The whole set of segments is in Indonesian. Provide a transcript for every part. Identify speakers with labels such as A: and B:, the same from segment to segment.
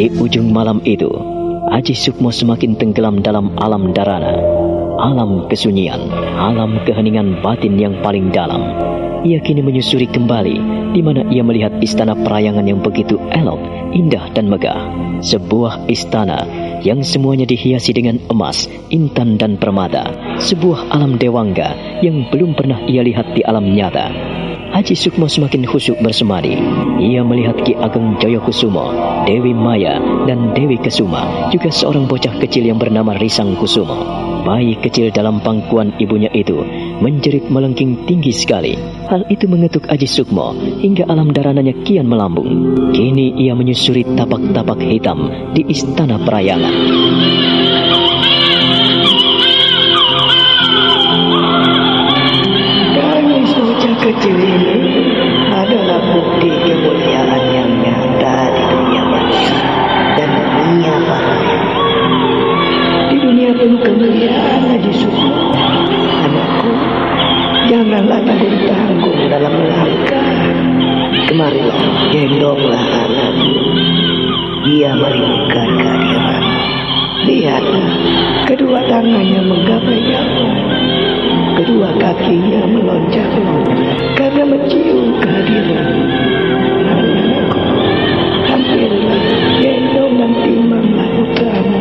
A: Di ujung malam itu, Aji Sukmo semakin tenggelam dalam alam dharana, alam kesunyian, alam keheningan batin yang paling dalam. Ia kini menyusuri kembali, di mana ia melihat istana perayangan yang begitu elok, indah dan megah. Sebuah istana yang semuanya dihiasi dengan emas, intan dan permata. Sebuah alam dewangga yang belum pernah ia lihat di alam nyata. Aji Sukmo semakin khusyuk bersemadi. Ia melihat Ki Ageng Joyokusumo, Dewi Maya, dan Dewi Kesuma, juga seorang bocah kecil yang bernama Risang Kusumo. Bayi kecil dalam pangkuan ibunya itu menjerit melengking tinggi sekali. Hal itu mengetuk Aji Sukmo hingga alam dharananya kian melambung. Kini ia menyusuri tapak-tapak hitam di istana perayangan.
B: Kecil ini adalah bukti kemuliaan yang nyata di dunia manusia dan dunia barzakh. Di dunia penuh kemuliaan, Aji Sukmo, anakku, janganlah tanggung-tanggung dalam melangkah. Kemarilah, gendonglah anakku. Dia merindukan kehadiran. Lihatlah, kedua tangannya menggapai jauh. Kedua kakinya melonjak-lonjak karena mencium kehadiran. Anakku, hampirlah, gendong dan timanglah putramu.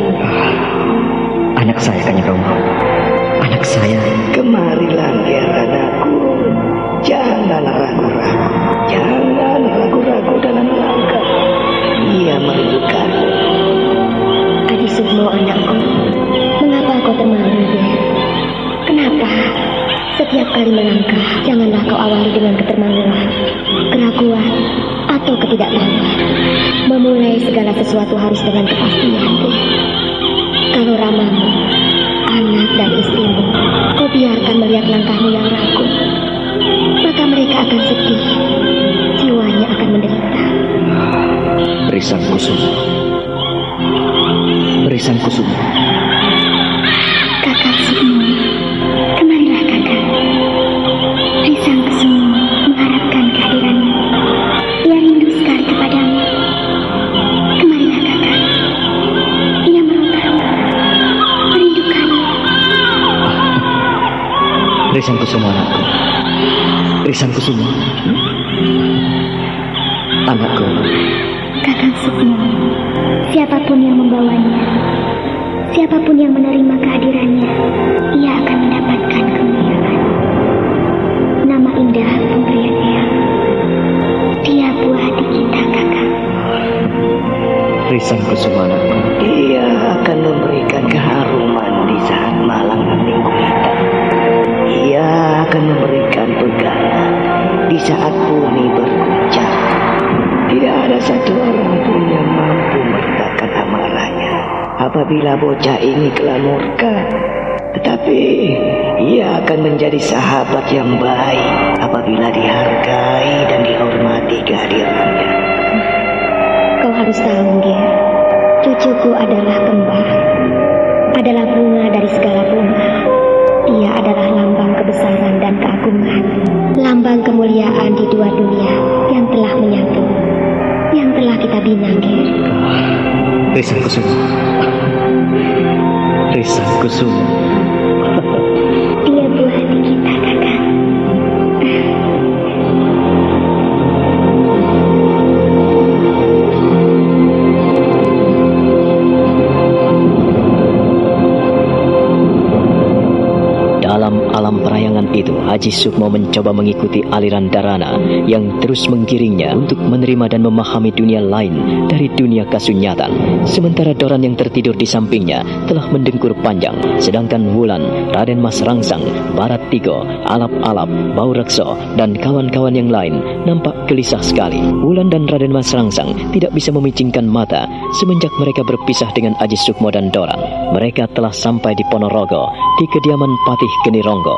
A: Anak saya, Kanjeng Rama. Anak saya.
B: Kemarilah, biar anakku. Jangan ragu-ragu. Jangan ragu-ragu dalam langkah. Ia merindukanmu.
C: Aji Sukmo, anakku. Mengapa kau termangu, Kenapa? Setiap kali melangkah, janganlah kau awali dengan ketermanguan, keraguan, atau ketidaktahuan. Memulai segala sesuatu harus dengan kepastian. Kalau Ramamu, anak dan istrimu, kau biarkan melihat langkahmu yang ragu, maka mereka akan sedih, jiwanya akan menderita.
A: Risang Kusumo. Risang Kusumo.
C: Kakak Sukmo. Kemarilah kakak. Risang Kusumo mengharapkan kehadiranmu. Ia rindu sekali kepadamu. Kemarilah kakak. Ia meronta-ronta, merindukanmu.
A: Risang Kusumo, anakku. Risang Kusumo. Anakku.
C: Kakak Sukmo, siapapun yang membawanya, siapapun yang menerima kehadirannya, ia akan mendapatkan kemuliaan. Nama indah pemberian Eyang. Dia buah hati kita, kakak.
A: Risang Kusumo, anakku.
B: Dia akan memberikan keharuman di saat malam minggu hitam. Ia akan memberikan pegangan di saat bumi berguncang. Tidak ada satu orang pun yang mampu meredakan amarahnya apabila bocah ini telah murka. Tetapi ia akan menjadi sahabat yang baik apabila dihargai dan dihormati kehadirannya.
C: Kau harus tahu, Ger, cucuku adalah kembar, adalah bunga dari segala bunga. Dia adalah lambang kebesaran dan keagungan, lambang kemuliaan di dua dunia yang telah menyatu, yang telah kita bina, Ger.
A: Risang Kusumo. Risang Kusumo.
C: Dia buah hati kita, kakak.
A: Dalam alam perayangan itu, Aji Sukmo mencoba mengikuti aliran dharana yang terus menggiringnya untuk menerima dan memahami dunia lain dari dunia kasunyatan. Sementara Doran yang tertidur di sampingnya telah mendengkur panjang, sedangkan Wulan, Raden Mas Rangsang, Barat Tigo, Alap-Alap, Bau Rekso, dan kawan-kawan yang lain nampak gelisah sekali. Wulan dan Raden Mas Rangsang tidak bisa memicingkan mata semenjak mereka berpisah dengan Aji Sukmo dan Doran. Mereka telah sampai di Ponorogo, di kediaman Patih Geni Ronggo.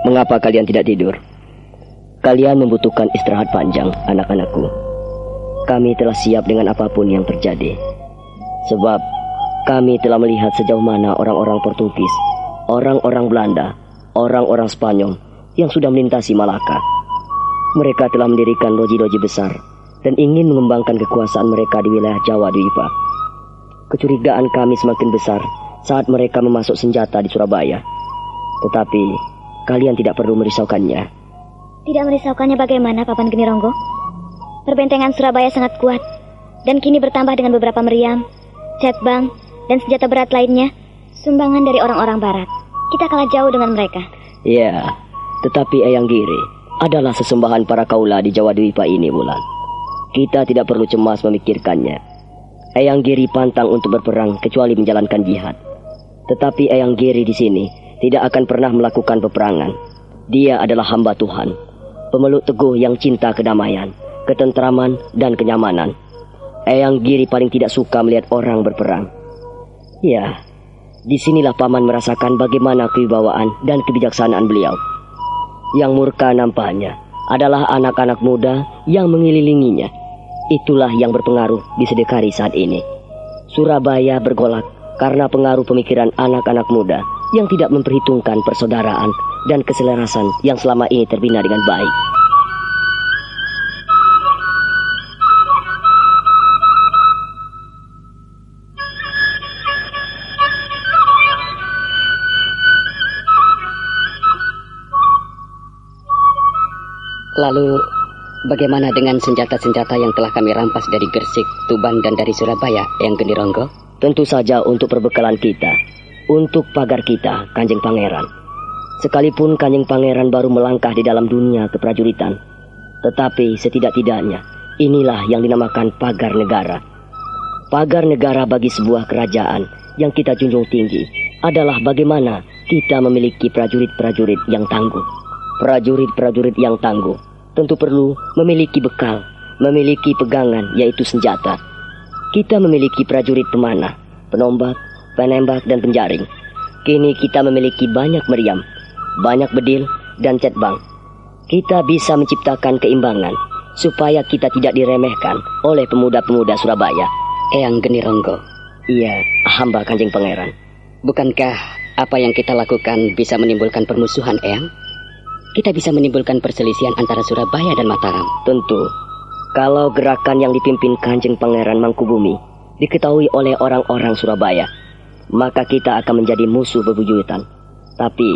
D: Mengapa kalian tidak tidur?
A: Kalian membutuhkan istirahat panjang, anak-anakku. Kami telah siap dengan apapun yang terjadi. Sebab kami telah melihat sejauh mana orang-orang Portugis, orang-orang Belanda, orang-orang Spanyol yang sudah melintasi Malaka. Mereka telah mendirikan loji-loji besar dan ingin mengembangkan kekuasaan mereka di wilayah Jawa Dwipa. Kecurigaan kami semakin besar saat mereka memasuk senjata di Surabaya. Tetapi kalian tidak perlu merisaukannya.
C: Tidak merisaukannya bagaimana, Paman Geni Ronggo? Perbentengan Surabaya sangat kuat, dan kini bertambah dengan beberapa meriam, cetbang, dan senjata berat lainnya, sumbangan dari orang-orang barat. Kita kalah jauh dengan mereka.
A: Ya, tetapi Eyang Giri adalah sesembahan para kaula di Jawa Dwipa ini, Wulan. Kita tidak perlu cemas memikirkannya. Eyang Giri pantang untuk berperang kecuali menjalankan jihad. Tetapi Eyang Giri di sini tidak akan pernah melakukan peperangan. Dia adalah hamba Tuhan, pemeluk teguh yang cinta kedamaian, ketentraman, dan kenyamanan. Eyang Giri paling tidak suka melihat orang berperang. Ya, disinilah Paman merasakan bagaimana kewibawaan dan kebijaksanaan beliau. Yang murka nampaknya adalah anak-anak muda yang mengelilinginya. Itulah yang berpengaruh di Sedekari saat ini. Surabaya bergolak karena pengaruh pemikiran anak-anak muda yang tidak memperhitungkan persaudaraan dan keselarasan yang selama ini terbina dengan baik.
D: Lalu, bagaimana dengan senjata-senjata yang telah kami rampas dari Gresik, Tuban, dan dari Surabaya, Eyang Geni Ronggo?
A: Tentu saja untuk perbekalan kita, untuk pagar kita, Kanjeng Pangeran. Sekalipun Kanjeng Pangeran baru melangkah di dalam dunia keprajuritan, tetapi setidak-tidaknya inilah yang dinamakan pagar negara. Pagar negara bagi sebuah kerajaan yang kita junjung tinggi adalah bagaimana kita memiliki prajurit-prajurit yang tangguh. Prajurit-prajurit yang tangguh tentu perlu memiliki bekal, memiliki pegangan, yaitu senjata. Kita memiliki prajurit pemanah, penombak, penembak, dan penjaring. Kini kita memiliki banyak meriam, banyak bedil, dan cetbang. Kita bisa menciptakan keimbangan supaya kita tidak diremehkan oleh pemuda-pemuda Surabaya.
D: Eyang Geni Ronggo.
A: Iya, hamba Kanjeng Pangeran.
D: Bukankah apa yang kita lakukan bisa menimbulkan permusuhan, Eyang? Kita bisa menimbulkan perselisihan antara Surabaya dan Mataram.
A: Tentu, kalau gerakan yang dipimpin Kanjeng Pangeran Mangkubumi diketahui oleh orang-orang Surabaya, maka kita akan menjadi musuh bebuyutan. Tapi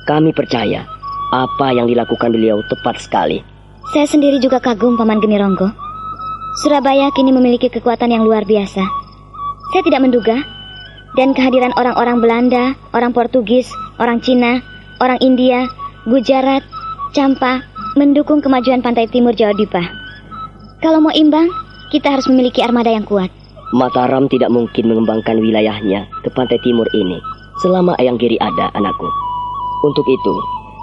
A: kami percaya apa yang dilakukan beliau tepat sekali.
C: Saya sendiri juga kagum, Paman Geni Ronggo. Surabaya kini memiliki kekuatan yang luar biasa. Saya tidak menduga, dan kehadiran orang-orang Belanda, orang Portugis, orang Cina, orang India, Gujarat, Campa mendukung kemajuan pantai timur Jawa Dwipa. Kalau mau imbang, kita harus memiliki armada yang kuat.
A: Mataram tidak mungkin mengembangkan wilayahnya ke pantai timur ini selama Eyang Giri ada, anakku. Untuk itu,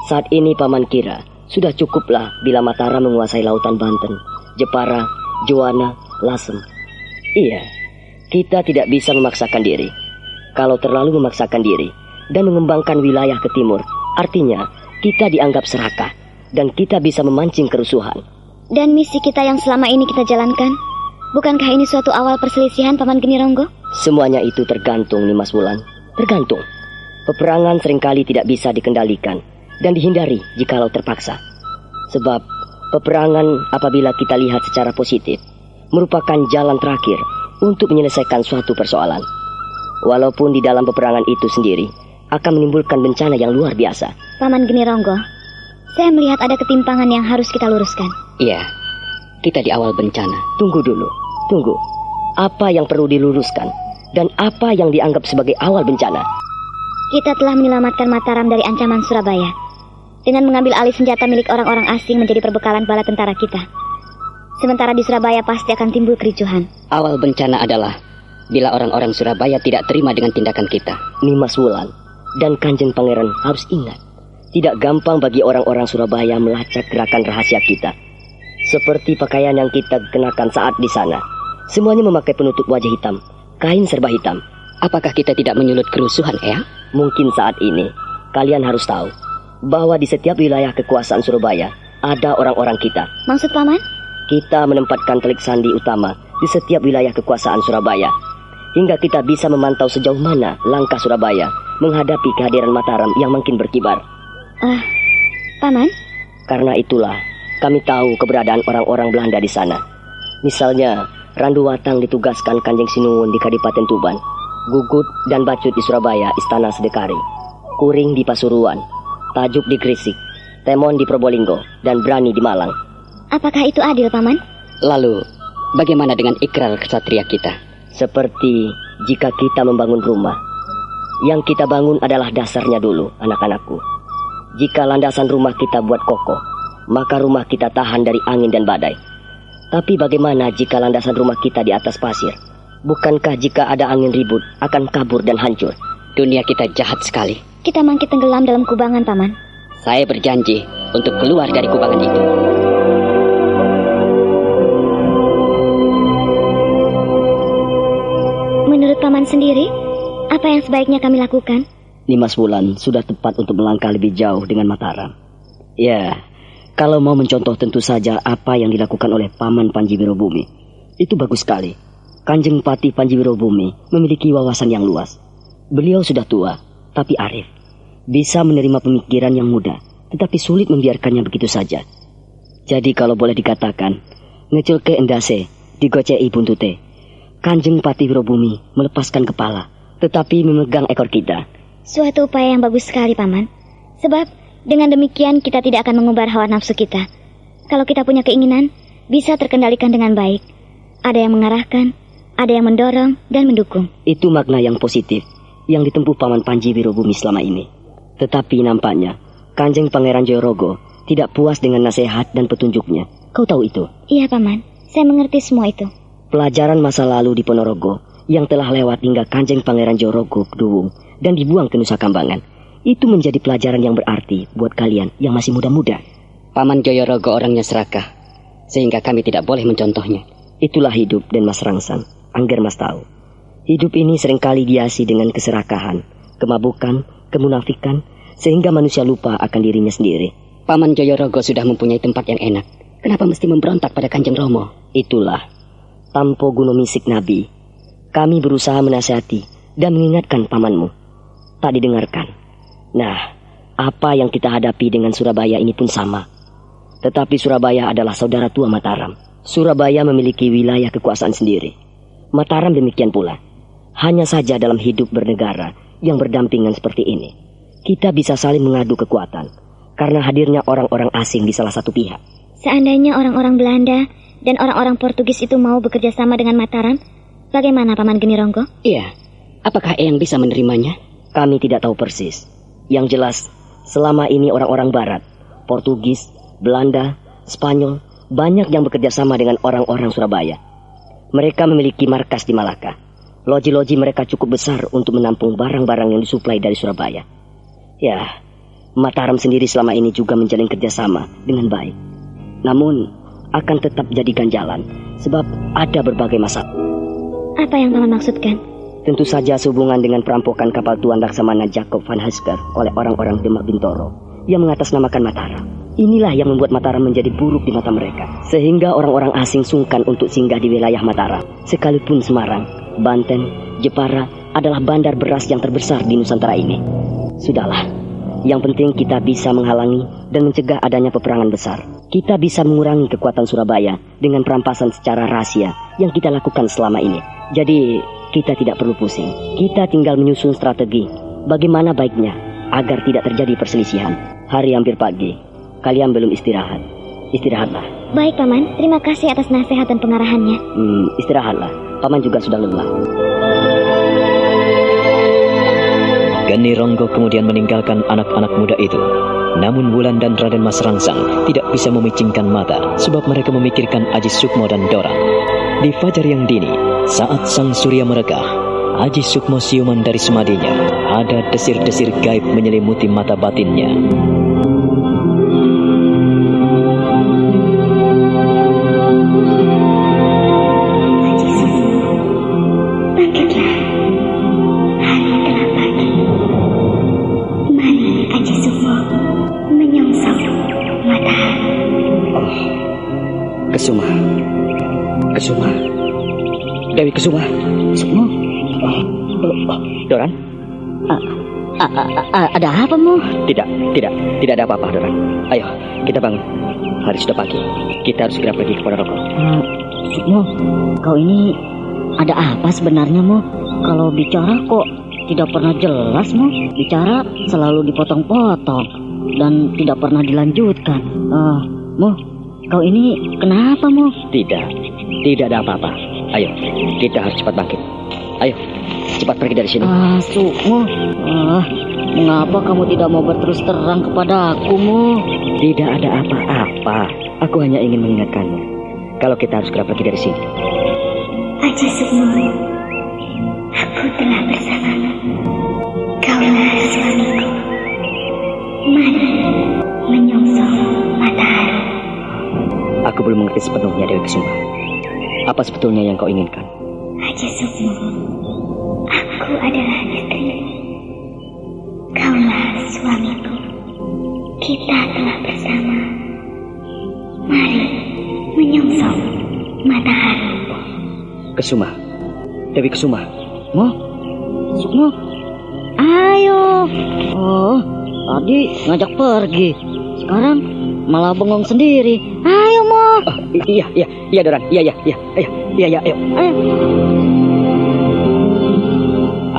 A: saat ini Paman kira sudah cukuplah bila Mataram menguasai lautan Banten, Jepara, Juwana, Lasem. Iya, kita tidak bisa memaksakan diri. Kalau terlalu memaksakan diri dan mengembangkan wilayah ke timur, artinya kita dianggap serakah dan kita bisa memancing kerusuhan.
C: Dan misi kita yang selama ini kita jalankan, bukankah ini suatu awal perselisihan, Paman Geni Ronggo?
A: Semuanya itu tergantung, Nimas Wulan. Tergantung. Peperangan seringkali tidak bisa dikendalikan dan dihindari jikalau terpaksa. Sebab peperangan apabila kita lihat secara positif merupakan jalan terakhir untuk menyelesaikan suatu persoalan. Walaupun di dalam peperangan itu sendiri akan menimbulkan bencana yang luar biasa.
C: Paman Geni Ronggo, saya melihat ada ketimpangan yang harus kita luruskan.
D: Iya, kita di awal bencana.
A: Tunggu dulu, tunggu. Apa yang perlu diluruskan dan apa yang dianggap sebagai awal bencana?
C: Kita telah menyelamatkan Mataram dari ancaman Surabaya dengan mengambil alih senjata milik orang-orang asing menjadi perbekalan bala tentara kita. Sementara di Surabaya pasti akan timbul kericuhan.
D: Awal bencana adalah bila orang-orang Surabaya tidak terima dengan tindakan kita.
A: Nimas Wulan dan Kanjeng Pangeran harus ingat, tidak gampang bagi orang-orang Surabaya melacak gerakan rahasia kita. Seperti pakaian yang kita kenakan saat di sana, semuanya memakai penutup wajah hitam, kain serba hitam.
D: Apakah kita tidak menyulut kerusuhan, Eyang?
A: Mungkin saat ini kalian harus tahu bahwa di setiap wilayah kekuasaan Surabaya
D: ada orang-orang kita.
C: Maksud Paman?
D: Kita menempatkan telik sandi utama di setiap wilayah kekuasaan Surabaya, hingga kita bisa memantau sejauh mana langkah Surabaya menghadapi kehadiran Mataram yang makin berkibar.
C: Paman?
D: Karena itulah kami tahu keberadaan orang-orang Belanda di sana. Misalnya, Randu Watang ditugaskan Kanjeng Sinuwun di Kadipaten Tuban, Gugut dan Bacut di Surabaya, Istana Sedekari, Kuring di Pasuruan, Tajuk di Gresik, Temon di Probolinggo, dan Brani di Malang.
C: Apakah itu adil, Paman?
D: Lalu, bagaimana dengan ikrar kesatria kita? Seperti jika kita membangun rumah, yang kita bangun adalah dasarnya dulu, anak-anakku. Jika landasan rumah kita buat kokoh, maka rumah kita tahan dari angin dan badai. Tapi bagaimana jika landasan rumah kita di atas pasir? Bukankah jika ada angin ribut akan kabur dan hancur? Dunia kita jahat sekali.
C: Kita mangkit tenggelam dalam kubangan, Paman.
D: Saya berjanji untuk keluar dari kubangan itu.
C: Menurut Paman sendiri, apa yang sebaiknya kami lakukan?
D: Nimas Wulan sudah tepat untuk melangkah lebih jauh dengan Mataram. Ya, kalau mau mencontoh tentu saja apa yang dilakukan oleh Paman Panji Wirobumi. Itu bagus sekali. Kanjeng Pati Panji Wirobumi memiliki wawasan yang luas. Beliau sudah tua, tapi arif. Bisa menerima pemikiran yang muda, tetapi sulit membiarkannya begitu saja. Jadi kalau boleh dikatakan, ngeculke endase, digocei buntute. Kanjeng Pati Wirobumi melepaskan kepala, tetapi memegang ekor kita.
C: Suatu upaya yang bagus sekali, Paman. Sebab dengan demikian kita tidak akan mengumbar hawa nafsu kita. Kalau kita punya keinginan, bisa terkendalikan dengan baik. Ada yang mengarahkan, ada yang mendorong dan mendukung. Itu makna yang positif yang ditempuh Paman Panji Wirobumi selama ini. Tetapi nampaknya Kanjeng Pangeran Jayorogo tidak puas dengan nasihat dan petunjuknya. Kau tahu itu? Iya, Paman. Saya mengerti semua itu. Pelajaran masa lalu di Ponorogo yang telah lewat hingga Kanjeng Pangeran Jayorogo Kedhuwung dan dibuang ke Nusa Kambangan, itu menjadi pelajaran yang berarti buat kalian yang masih muda-muda. Paman Jayorogo orangnya serakah, sehingga kami tidak boleh mencontohnya. Itulah hidup dan Mas Rangsang, angger Mas tahu. Hidup ini seringkali dihiasi dengan keserakahan, kemabukan, kemunafikan, sehingga manusia lupa akan dirinya sendiri. Paman Jayorogo sudah mempunyai tempat yang enak. Kenapa mesti memberontak pada Kanjeng Romo? Itulah Tampo Gunung Misik Nabi. Kami berusaha menasihati dan mengingatkan pamanmu. Tak didengarkan. Nah, apa yang kita hadapi dengan Surabaya ini pun sama. Tetapi Surabaya adalah saudara tua Mataram. Surabaya memiliki wilayah kekuasaan sendiri. Mataram demikian pula. Hanya saja dalam hidup bernegara yang berdampingan seperti ini, kita bisa saling mengadu kekuatan karena hadirnya orang-orang asing di salah satu pihak. Seandainya orang-orang Belanda dan orang-orang Portugis itu mau bekerja sama dengan Mataram, bagaimana Paman Geni Ronggo?
D: Iya, apakah Eyang bisa menerimanya? Kami tidak tahu persis. Yang jelas, selama ini orang-orang Barat, Portugis, Belanda, Spanyol, banyak yang bekerja sama dengan orang-orang Surabaya. Mereka memiliki markas di Malaka. Loji-loji mereka cukup besar untuk menampung barang-barang yang disuplai dari Surabaya. Ya, Mataram sendiri selama ini juga menjalin kerjasama dengan baik. Namun, akan tetap jadi ganjalan, sebab ada berbagai masalah.
C: Apa yang Paman maksudkan?
D: Tentu saja sehubungan dengan perampokan kapal Tuan Laksamana Jacob van Husker oleh orang-orang Demak Bintoro yang mengatasnamakan Mataram. Inilah yang membuat Mataram menjadi buruk di mata mereka, sehingga orang-orang asing sungkan untuk singgah di wilayah Mataram. Sekalipun Semarang, Banten, Jepara adalah bandar beras yang terbesar di Nusantara ini. Sudahlah, yang penting kita bisa menghalangi dan mencegah adanya peperangan besar. Kita bisa mengurangi kekuatan Surabaya dengan perampasan secara rahasia yang kita lakukan selama ini. Jadi, kita tidak perlu pusing. Kita tinggal menyusun strategi bagaimana baiknya agar tidak terjadi perselisihan. Hari hampir pagi. Kalian belum istirahat. Istirahatlah.
C: Baik, Paman. Terima kasih atas nasihat dan pengarahannya.
D: Istirahatlah. Paman juga sudah lelah.
A: Geni Ronggo kemudian meninggalkan anak-anak muda itu. Namun Wulan dan Raden Mas Rangsang tidak bisa memicingkan mata sebab mereka memikirkan Aji Sukmo dan Dorang. Di fajar yang dini, saat sang surya merekah, Aji Sukmo siuman dari semadinya. Ada desir-desir gaib menyelimuti mata batinnya.
D: Kesuma.
A: Sukmo. Doran?
D: Ada apa, Mo?
A: Tidak ada apa-apa, Doran. Ayo, kita bangun. Hari sudah pagi. Kita harus segera pergi ke Ponorogo.
D: Sukmo, kau ini ada apa sebenarnya, Mo? Kalau bicara kok tidak pernah jelas, Mo. Bicara selalu dipotong-potong dan tidak pernah dilanjutkan. Mo, kau ini kenapa, Mo?
A: Tidak ada apa-apa. Ayo, kita harus cepat bangkit. Ayo, cepat pergi dari sini.
D: Sukmo, mengapa kamu tidak mau berterus terang kepada aku, Mo?
A: Tidak ada apa-apa. Aku hanya ingin mengingatkanmu kalau kita harus segera pergi dari sini.
C: Aji Sukmo, aku telah bersamamu. Kaulah suamiku. Mari menyongsong matahari.
A: Aku belum mengerti sepenuhnya, Dewi Kesuma. Apa sebetulnya yang kau inginkan?
C: Aji Sukmo, aku adalah istrimu. Kaulah suamiku. Kita telah bersama. Mari menyongsong matahari.
A: Kesuma, Dewi Kesuma.
D: Mo, Sukmo, ayo. Tadi ngajak pergi, sekarang malah bengong sendiri. Ayo, Mo.
A: Iya, Doran. Iya, ayo.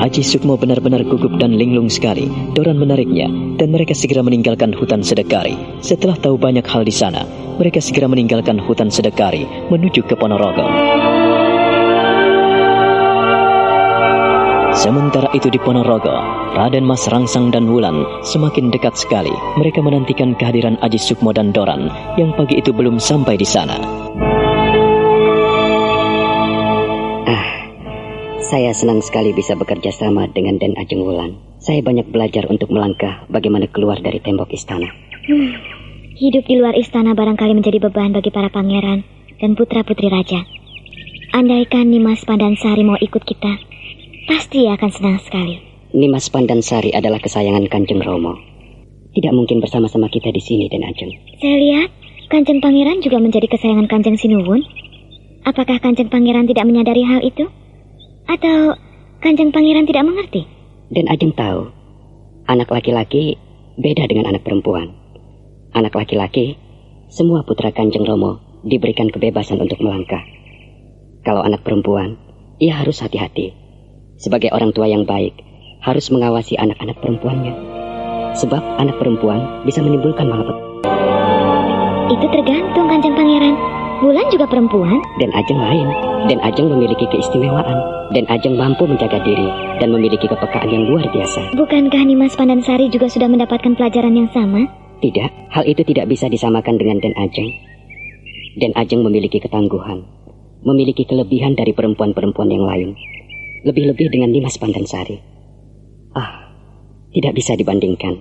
A: Aji Sukmo benar-benar gugup dan linglung sekali. Doran menariknya dan mereka segera meninggalkan hutan Sedekari. Setelah tahu banyak hal di sana, mereka segera meninggalkan hutan Sedekari menuju ke Ponorogo. Sementara itu di Ponorogo, Raden Mas Rangsang dan Wulan semakin dekat sekali. Mereka menantikan kehadiran Aji Sukmo dan Doran yang pagi itu belum sampai di sana.
D: Saya senang sekali bisa bekerja sama dengan Den Ajeng Wulan. Saya banyak belajar untuk melangkah bagaimana keluar dari tembok istana.
C: Hidup di luar istana barangkali menjadi beban bagi para pangeran dan putra-putri raja. Andaikan Nimas Pandansari mau ikut kita, pasti akan senang sekali.
D: Nimas Pandansari adalah kesayangan Kanjeng Romo. Tidak mungkin bersama-sama kita di sini, Den Ajeng.
C: Saya lihat Kanjeng Pangeran juga menjadi kesayangan Kanjeng Sinuwun. Apakah Kanjeng Pangeran tidak menyadari hal itu? Atau Kanjeng Pangeran tidak mengerti?
D: Den Ajeng tahu, anak laki-laki beda dengan anak perempuan. Anak laki-laki, semua putra Kanjeng Romo diberikan kebebasan untuk melangkah. Kalau anak perempuan, ia harus hati-hati. Sebagai orang tua yang baik, harus mengawasi anak-anak perempuannya. Sebab anak perempuan bisa menimbulkan malapetaka.
C: Itu tergantung Kanjeng Pangeran. Wulan juga perempuan.
D: Den Ajeng lain. Den Ajeng memiliki keistimewaan. Den Ajeng mampu menjaga diri dan memiliki kepekaan yang luar biasa.
C: Bukankah Nimas Pandansari juga sudah mendapatkan pelajaran yang sama?
D: Tidak, hal itu tidak bisa disamakan dengan Den Ajeng. Den Ajeng memiliki ketangguhan, memiliki kelebihan dari perempuan-perempuan yang lain. Lebih-lebih dengan Nimas Pandansari. Tidak bisa dibandingkan.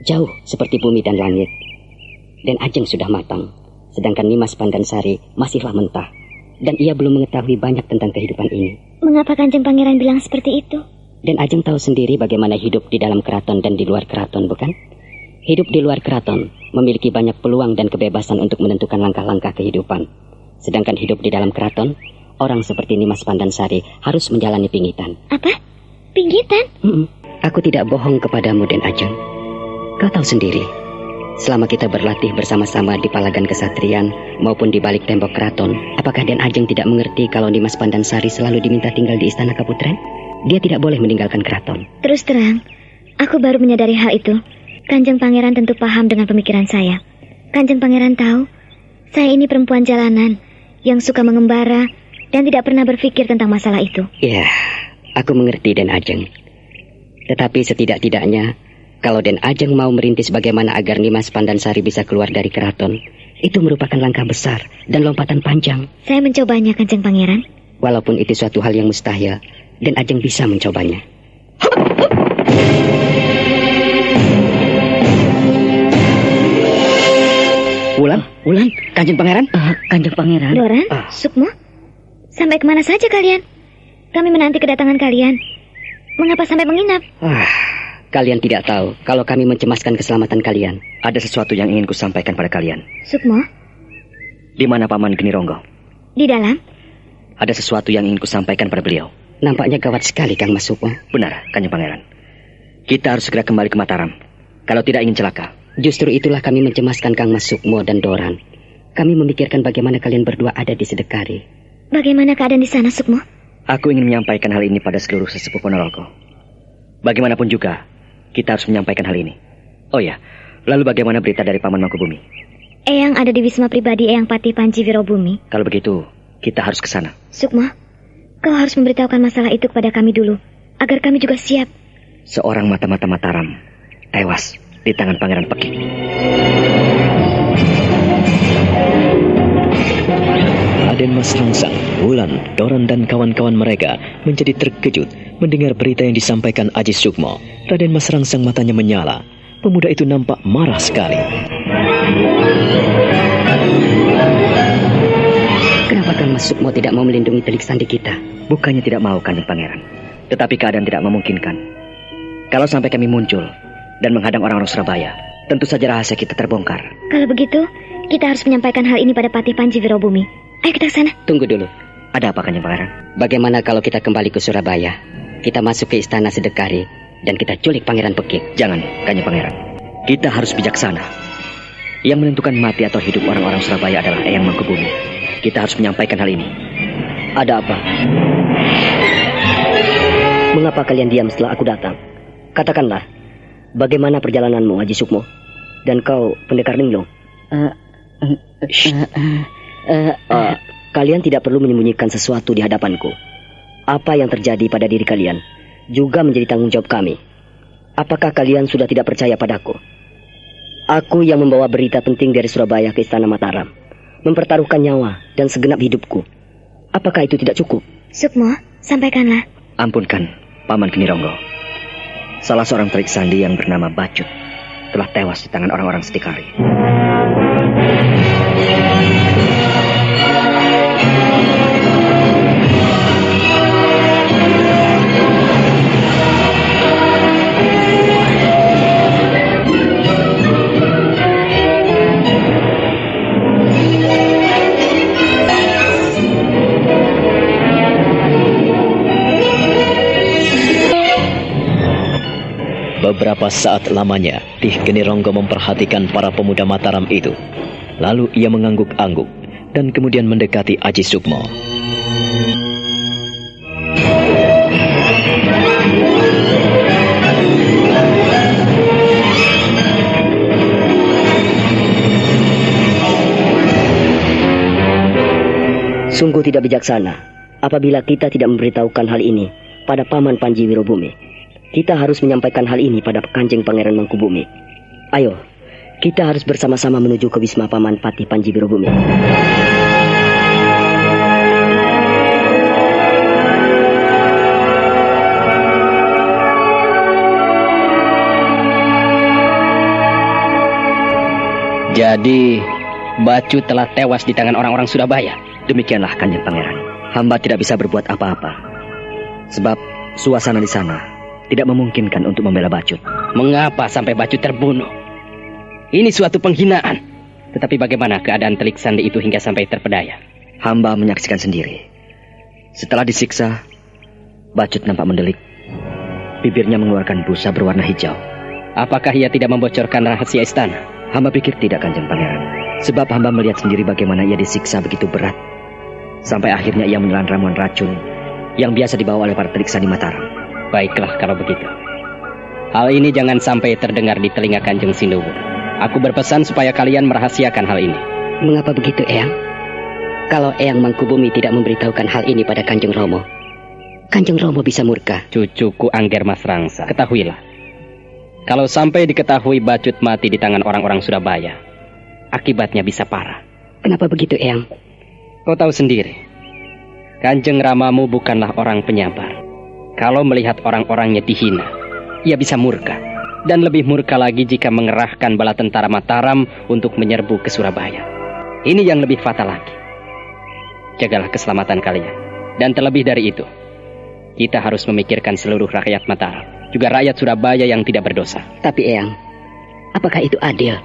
D: Jauh seperti bumi dan langit. Den Ajeng sudah matang, sedangkan Nimas Pandansari masihlah mentah. Dan ia belum mengetahui banyak tentang kehidupan ini.
C: Mengapa Kanjeng Pangeran bilang seperti itu?
D: Den Ajeng tahu sendiri bagaimana hidup di dalam keraton dan di luar keraton, bukan? Hidup di luar keraton memiliki banyak peluang dan kebebasan untuk menentukan langkah-langkah kehidupan. Sedangkan hidup di dalam keraton, orang seperti Nimas Pandansari harus menjalani pingitan. Apa?
C: Pingitan?
D: Aku tidak bohong kepadamu, Den Ajeng. Kau tahu sendiri, selama kita berlatih bersama-sama di palagan kesatrian maupun di balik tembok keraton, apakah Den Ajeng tidak mengerti kalau Nimas Pandansari selalu diminta tinggal di istana Kaputren? Dia tidak boleh meninggalkan keraton.
C: Terus terang, aku baru menyadari hal itu. Kanjeng Pangeran tentu paham dengan pemikiran saya. Kanjeng Pangeran tahu, saya ini perempuan jalanan yang suka mengembara dan tidak pernah berpikir tentang masalah itu.
D: Ya, aku mengerti Den Ajeng. Tetapi setidak-tidaknya, kalau Den Ajeng mau merintis bagaimana agar Nimas Pandansari bisa keluar dari keraton, itu merupakan langkah besar dan lompatan panjang.
C: Saya mencobanya, Kanjeng Pangeran.
D: Walaupun itu suatu hal yang mustahil, Den Ajeng bisa mencobanya. Wulan, Kanjeng Pangeran? Kanjeng Pangeran?
C: Doran, Sukmo, sampai kemana saja kalian? Kami menanti kedatangan kalian. Mengapa sampai menginap?
D: Kalian tidak tahu kalau kami mencemaskan keselamatan kalian.
A: Ada sesuatu yang ingin kusampaikan pada kalian.
C: Sukmo?
A: Di mana Paman Geni Ronggo?
C: Di dalam.
E: Ada sesuatu yang ingin kusampaikan pada beliau.
D: Nampaknya gawat sekali, Kang Mas Sukmo.
E: Benar, Kanjeng Pangeran. Kita harus segera kembali ke Mataram. Kalau tidak ingin celaka.
D: Justru itulah kami mencemaskan Kang Mas Sukmo dan Doran. Kami memikirkan bagaimana kalian berdua ada di Sedekari.
C: Bagaimana keadaan di sana, Sukmo?
E: Aku ingin menyampaikan hal ini pada seluruh sesepuh Ponorogo. Bagaimanapun juga, kita harus menyampaikan hal ini. Oh ya, lalu bagaimana berita dari Paman Mangkubumi?
C: Eyang ada di wisma pribadi Eyang Pati Panji Wirobumi.
E: Kalau begitu, kita harus ke sana.
C: Sukmo, kau harus memberitahukan masalah itu kepada kami dulu, agar kami juga siap.
E: Seorang mata-mata Mataram tewas di tangan Pangeran Pekik.
A: Raden Mas Rangsang, Wulan, Doran dan kawan-kawan mereka menjadi terkejut mendengar berita yang disampaikan Aji Sukmo. Raden Mas Rangsang matanya menyala. Pemuda itu nampak marah sekali.
D: Kenapa Kang Mas Sukmo tidak mau melindungi telik sandi kita?
E: Bukannya tidak mau, Kanjeng Pangeran, tetapi keadaan tidak memungkinkan. Kalau sampai kami muncul dan menghadang orang-orang Surabaya, tentu saja rahasia kita terbongkar.
C: Kalau begitu, kita harus menyampaikan hal ini pada Pati Panji Wirobumi. Ayo kita ke sana.
D: Tunggu dulu.
E: Ada apa, Kanjeng Pangeran?
D: Bagaimana kalau kita kembali ke Surabaya? Kita masuk ke istana Sedekari dan kita culik Pangeran Pekik.
E: Jangan, Kanjeng Pangeran. Kita harus bijaksana. Yang menentukan mati atau hidup orang-orang Surabaya adalah Eyang Mangkubumi. Kita harus menyampaikan hal ini.
D: Ada apa? Mengapa kalian diam setelah aku datang? Katakanlah, bagaimana perjalananmu, Aji Sukmo? Dan kau, Pendekar Linglung? Kalian tidak perlu menyembunyikan sesuatu di hadapanku. Apa yang terjadi pada diri kalian juga menjadi tanggung jawab kami. Apakah kalian sudah tidak percaya padaku? Aku yang membawa berita penting dari Surabaya ke Istana Mataram, mempertaruhkan nyawa dan segenap hidupku. Apakah itu tidak cukup?
C: Sukmo, sampaikanlah.
E: Ampunkan, Paman Kinironggo. Salah seorang telik sandi yang bernama Bacut telah tewas di tangan orang-orang Sedekari.
A: Beberapa saat lamanya, Tih Genironggo memperhatikan para pemuda Mataram itu. Lalu ia mengangguk-angguk dan kemudian mendekati Aji Sukmo.
D: Sungguh tidak bijaksana apabila kita tidak memberitahukan hal ini pada Paman Panji Wirobumi. Kita harus menyampaikan hal ini pada Kanjeng Pangeran Mangkubumi. Ayo, kita harus bersama-sama menuju ke Wisma Paman Pati Panji Wirobumi.
F: Jadi, Bacut telah tewas di tangan orang-orang Surabaya.
E: Demikianlah, Kanjeng Pangeran. Hamba tidak bisa berbuat apa-apa. Sebab suasana di sana tidak memungkinkan untuk membela Bacut.
F: Mengapa sampai Bacut terbunuh? Ini suatu penghinaan. Tetapi bagaimana keadaan telik sandi itu hingga sampai terpedaya?
E: Hamba menyaksikan sendiri. Setelah disiksa, Bacut nampak mendelik. Bibirnya mengeluarkan busa berwarna hijau.
F: Apakah ia tidak membocorkan rahasia istana?
E: Hamba pikir tidak, Kanjeng Pangeran. Sebab hamba melihat sendiri bagaimana ia disiksa begitu berat. Sampai akhirnya ia menelan ramuan racun yang biasa dibawa oleh para telik sandi Mataram.
F: Baiklah kalau begitu. Hal ini jangan sampai terdengar di telinga Kanjeng Sinduwu. Aku berpesan supaya kalian merahasiakan hal ini.
D: Mengapa begitu, Eyang? Kalau Eyang Mangkubumi tidak memberitahukan hal ini pada Kanjeng Romo, Kanjeng Romo bisa murka.
F: Cucuku Angger Mas Rangsa, ketahuilah. Kalau sampai diketahui Bacut mati di tangan orang-orang Surabaya, akibatnya bisa parah.
D: Kenapa begitu, Eyang?
F: Kau tahu sendiri, Kanjeng Ramamu bukanlah orang penyabar. Kalau melihat orang-orangnya dihina, ia bisa murka. Dan lebih murka lagi jika mengerahkan bala tentara Mataram untuk menyerbu ke Surabaya. Ini yang lebih fatal lagi. Jagalah keselamatan kalian. Dan terlebih dari itu, kita harus memikirkan seluruh rakyat Mataram, juga rakyat Surabaya yang tidak berdosa.
D: Tapi Eyang, apakah itu adil?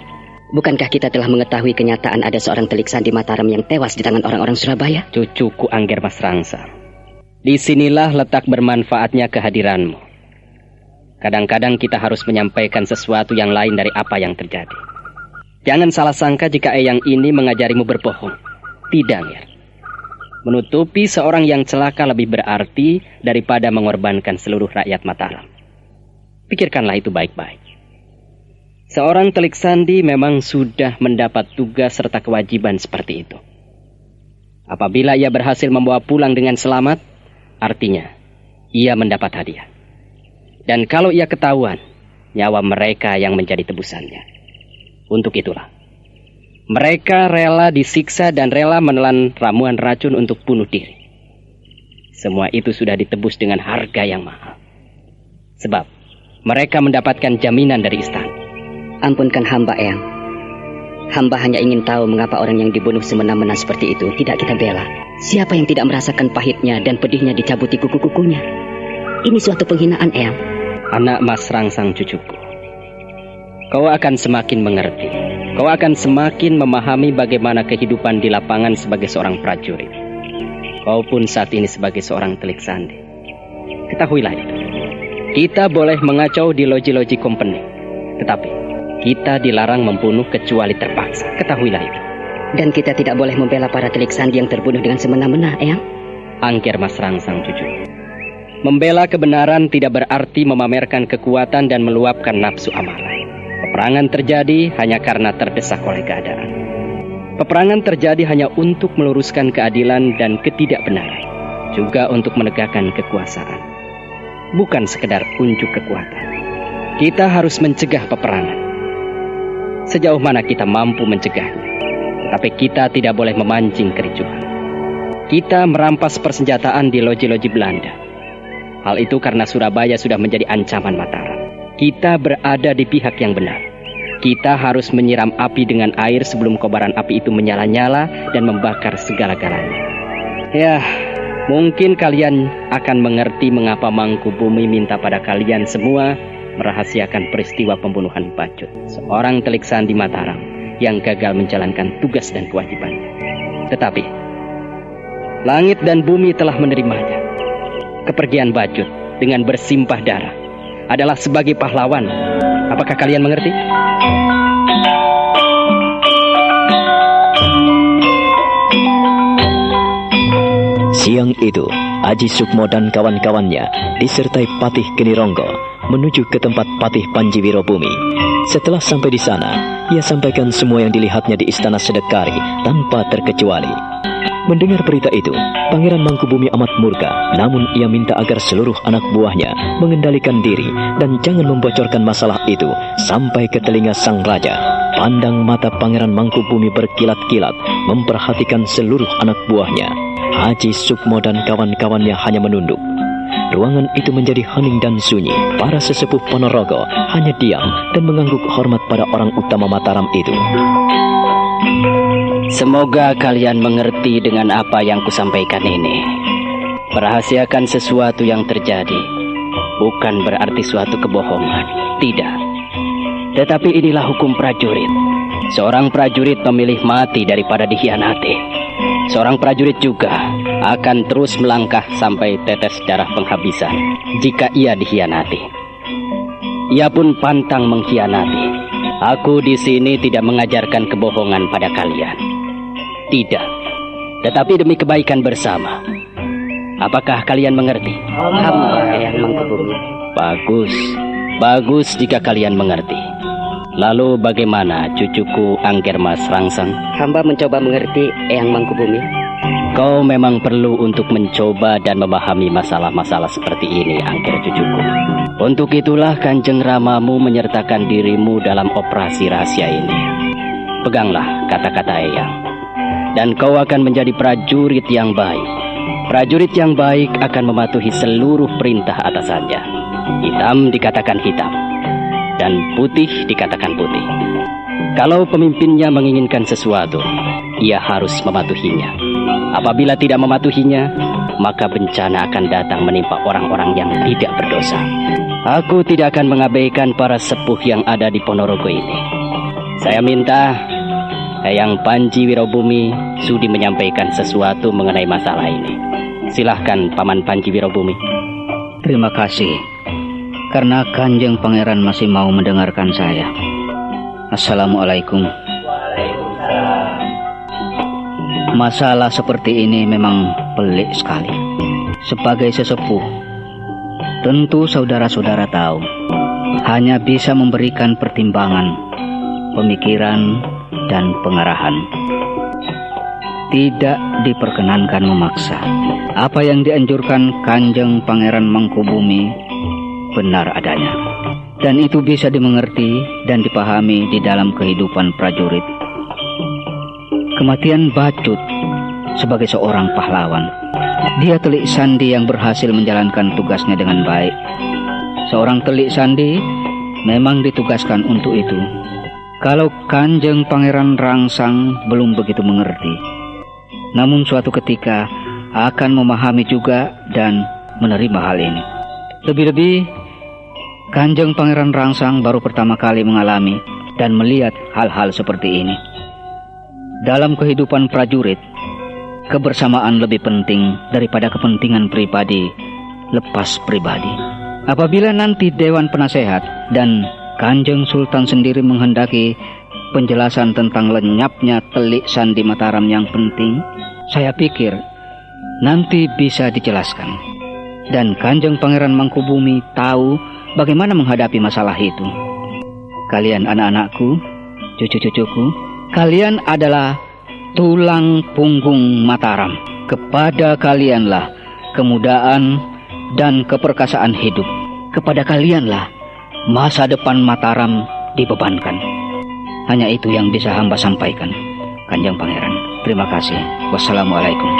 D: Bukankah kita telah mengetahui kenyataan ada seorang Telik Sandi Mataram yang tewas di tangan orang-orang Surabaya?
F: Cucuku Angger Mas Rangsang, disinilah letak bermanfaatnya kehadiranmu. Kadang-kadang kita harus menyampaikan sesuatu yang lain dari apa yang terjadi. Jangan salah sangka jika Eyang ini mengajarimu berbohong. Tidak, Angger. Menutupi seorang yang celaka lebih berarti daripada mengorbankan seluruh rakyat Mataram. Pikirkanlah itu baik-baik. Seorang Telik Sandi memang sudah mendapat tugas serta kewajiban seperti itu. Apabila ia berhasil membawa pulang dengan selamat, artinya ia mendapat hadiah. Dan kalau ia ketahuan, nyawa mereka yang menjadi tebusannya. Untuk itulah, mereka rela disiksa dan rela menelan ramuan racun untuk bunuh diri. Semua itu sudah ditebus dengan harga yang mahal. Sebab mereka mendapatkan jaminan dari istana.
D: Ampunkan hamba, Eyang. Hamba hanya ingin tahu mengapa orang yang dibunuh semena-mena seperti itu tidak kita bela. Siapa yang tidak merasakan pahitnya dan pedihnya dicabuti kuku-kukunya? Ini suatu penghinaan, Eyang.
F: Anak Mas Rangsang, cucuku. Kau akan semakin mengerti. Kau akan semakin memahami bagaimana kehidupan di lapangan sebagai seorang prajurit. Kau pun saat ini sebagai seorang Telik Sandi. Ketahuilah itu. Kita boleh mengacau di loji-loji company. Tetapi kita dilarang membunuh kecuali terpaksa. Ketahuilah itu.
D: Dan kita tidak boleh membela para Telik Sandi yang terbunuh dengan semena-mena, Eyang.
F: Angger Mas Rangsang, cucu. Membela kebenaran tidak berarti memamerkan kekuatan dan meluapkan nafsu amarah. Peperangan terjadi hanya karena terdesak oleh keadaan. Peperangan terjadi hanya untuk meluruskan keadilan dan ketidakbenaran. Juga untuk menegakkan kekuasaan. Bukan sekedar unjuk kekuatan. Kita harus mencegah peperangan. Sejauh mana kita mampu mencegahnya. Tetapi kita tidak boleh memancing kericuhan. Kita merampas persenjataan di loji-loji Belanda. Hal itu karena Surabaya sudah menjadi ancaman Mataram. Kita berada di pihak yang benar. Kita harus menyiram api dengan air sebelum kobaran api itu menyala-nyala dan membakar segala-galanya. Ya, mungkin kalian akan mengerti mengapa Mangkubumi minta pada kalian semua merahasiakan peristiwa pembunuhan Bacut, seorang Telik Sandi Mataram yang gagal menjalankan tugas dan kewajibannya. Tetapi langit dan bumi telah menerimanya. Kepergian Bacut dengan bersimpah darah adalah sebagai pahlawan. Apakah kalian mengerti?
A: Siang itu, Aji Sukmo dan kawan-kawannya disertai Patih Genironggo menuju ke tempat Patih Panji Wirobumi. Setelah sampai di sana, ia sampaikan semua yang dilihatnya di Istana Sedekari tanpa terkecuali. Mendengar berita itu, Pangeran Mangkubumi amat murka, namun ia minta agar seluruh anak buahnya mengendalikan diri dan jangan membocorkan masalah itu sampai ke telinga sang raja. Pandang mata Pangeran Mangkubumi berkilat-kilat memperhatikan seluruh anak buahnya. Haji Sukmo dan kawan-kawannya hanya menunduk. Ruangan itu menjadi hening dan sunyi. Para sesepuh Ponorogo hanya diam dan mengangguk hormat pada orang utama Mataram itu.
F: Semoga kalian mengerti dengan apa yang kusampaikan ini. Merahasiakan sesuatu yang terjadi bukan berarti suatu kebohongan. Tidak. Tetapi inilah hukum prajurit. Seorang prajurit memilih mati daripada dikhianati. Seorang prajurit juga akan terus melangkah sampai tetes darah penghabisan jika ia dikhianati. Ia pun pantang mengkhianati. Aku di sini tidak mengajarkan kebohongan pada kalian. Tidak. Tetapi demi kebaikan bersama. Apakah kalian mengerti?
D: Hamba Eyang Mangkubumi.
F: Bagus. Bagus jika kalian mengerti. Lalu bagaimana cucuku Angger Mas Rangsang?
D: Hamba mencoba mengerti, Eyang Mangkubumi.
F: Kau memang perlu untuk mencoba dan memahami masalah-masalah seperti ini, Angger cucuku. Untuk itulah Kanjeng Ramamu menyertakan dirimu dalam operasi rahasia ini. Peganglah kata-kata Eyang. Dan kau akan menjadi prajurit yang baik. Prajurit yang baik akan mematuhi seluruh perintah atasannya. Hitam dikatakan hitam. Dan putih dikatakan putih. Kalau pemimpinnya menginginkan sesuatu, ia harus mematuhinya. Apabila tidak mematuhinya, maka bencana akan datang menimpa orang-orang yang tidak berdosa. Aku tidak akan mengabaikan para sepuh yang ada di Ponorogo ini. Saya minta Eyang Panji Wirobumi sudi menyampaikan sesuatu mengenai masalah ini. Silahkan Paman Panji Wirobumi.
G: Terima kasih, karena Kanjeng Pangeran masih mau mendengarkan saya. Assalamualaikum. Masalah seperti ini memang pelik sekali. Sebagai sesepuh, tentu saudara-saudara tahu, hanya bisa memberikan pertimbangan, pemikiran, dan pengarahan. Tidak diperkenankan memaksa. Apa yang dianjurkan Kanjeng Pangeran Mangkubumi benar adanya, dan itu bisa dimengerti dan dipahami di dalam kehidupan prajurit. Kematian Bacut sebagai seorang pahlawan. Dia telik sandi yang berhasil menjalankan tugasnya dengan baik. Seorang telik sandi memang ditugaskan untuk itu. Kalau Kanjeng Pangeran Rangsang belum begitu mengerti, namun suatu ketika akan memahami juga dan menerima hal ini. Lebih-lebih, Kanjeng Pangeran Rangsang baru pertama kali mengalami dan melihat hal-hal seperti ini. Dalam kehidupan prajurit, kebersamaan lebih penting daripada kepentingan pribadi lepas pribadi. Apabila nanti Dewan Penasehat dan Kanjeng Sultan sendiri menghendaki penjelasan tentang lenyapnya telik sandi Mataram yang penting, saya pikir nanti bisa dijelaskan. Dan Kanjeng Pangeran Mangkubumi tahu bagaimana menghadapi masalah itu. Kalian anak-anakku, cucu-cucuku, kalian adalah tulang punggung Mataram. Kepada kalianlah kemudahan dan keperkasaan hidup. Kepada kalianlah masa depan Mataram dibebankan. Hanya itu yang bisa hamba sampaikan, Kanjeng Pangeran. Terima kasih. Wassalamualaikum.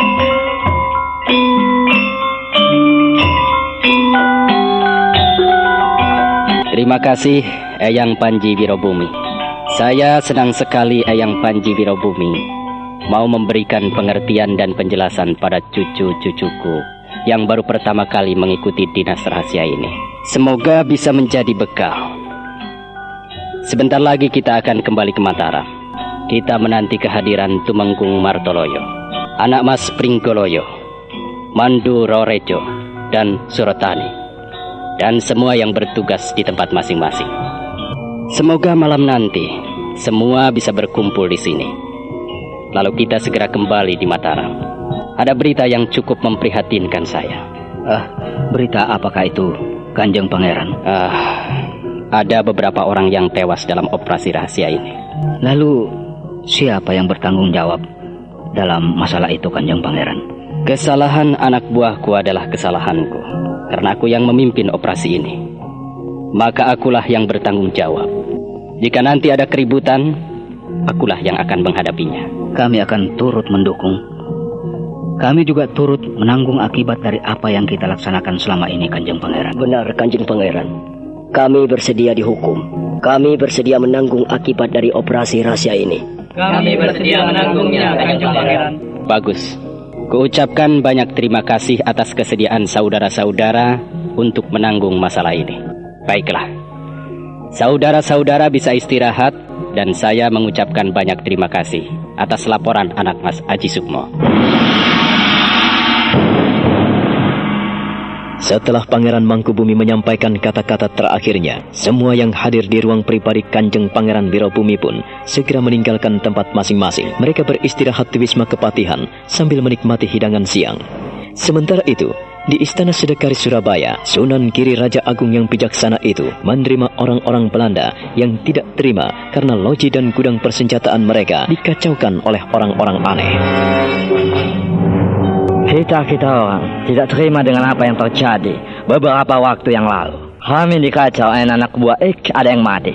F: Terima kasih Eyang Panji Wirobumi. Saya senang sekali Eyang Panji Wirobumi mau memberikan pengertian dan penjelasan pada cucu-cucuku yang baru pertama kali mengikuti dinas rahasia ini. Semoga bisa menjadi bekal. Sebentar lagi kita akan kembali ke Mataram. Kita menanti kehadiran Tumenggung Martoloyo, anak Mas Pringgoloyo, Mandu Rorejo, dan Surotani, dan semua yang bertugas di tempat masing-masing. Semoga malam nanti semua bisa berkumpul di sini. Lalu kita segera kembali di Mataram. Ada berita yang cukup memprihatinkan saya.
G: Berita apakah itu, Kanjeng Pangeran?
F: Ada beberapa orang yang tewas dalam operasi rahasia ini.
G: Lalu siapa yang bertanggung jawab dalam masalah itu, Kanjeng Pangeran?
F: Kesalahan anak buahku adalah kesalahanku, karena aku yang memimpin operasi ini. Maka akulah yang bertanggung jawab. Jika nanti ada keributan, akulah yang akan menghadapinya.
G: Kami akan turut mendukung. Kami juga turut menanggung akibat dari apa yang kita laksanakan selama ini, Kanjeng Pangeran.
D: Benar, Kanjeng Pangeran. Kami bersedia dihukum. Kami bersedia menanggung akibat dari operasi rahasia ini.
H: Kami bersedia menanggungnya, Kanjeng Pangeran.
F: Bagus. Kuucapkan banyak terima kasih atas kesediaan saudara-saudara untuk menanggung masalah ini. Baiklah. Saudara-saudara bisa istirahat, dan saya mengucapkan banyak terima kasih atas laporan anak Mas Aji Sukmo.
A: Setelah Pangeran Mangkubumi menyampaikan kata-kata terakhirnya, semua yang hadir di ruang pribadi Kanjeng Pangeran Wirobumi pun segera meninggalkan tempat masing-masing. Mereka beristirahat di Wisma Kepatihan sambil menikmati hidangan siang. Sementara itu, di Istana Sedekaris Surabaya, Sunan Giri Raja Agung yang bijaksana itu menerima orang-orang Belanda yang tidak terima karena loji dan gudang persenjataan mereka dikacaukan oleh orang-orang aneh.
I: Kita orang tidak terima dengan apa yang terjadi beberapa waktu yang lalu. Kami dikacau oleh anak buah ada yang mati.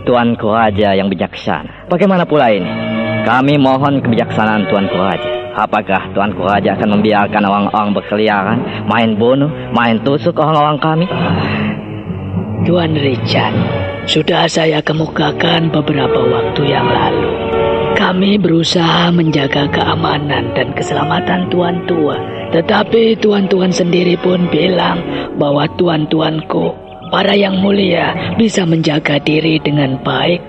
I: Tuanku Raja yang bijaksana. Bagaimana pula ini? Kami mohon kebijaksanaan Tuanku Raja. Apakah Tuanku Raja akan membiarkan orang-orang berkeliaran, main bunuh, main tusuk orang-orang kami?
B: Tuan Richard, sudah saya kemukakan beberapa waktu yang lalu. Kami berusaha menjaga keamanan dan keselamatan tuan-tuan. Tetapi tuan-tuan sendiri pun bilang bahwa tuan-tuanku, para yang mulia, bisa menjaga diri dengan baik.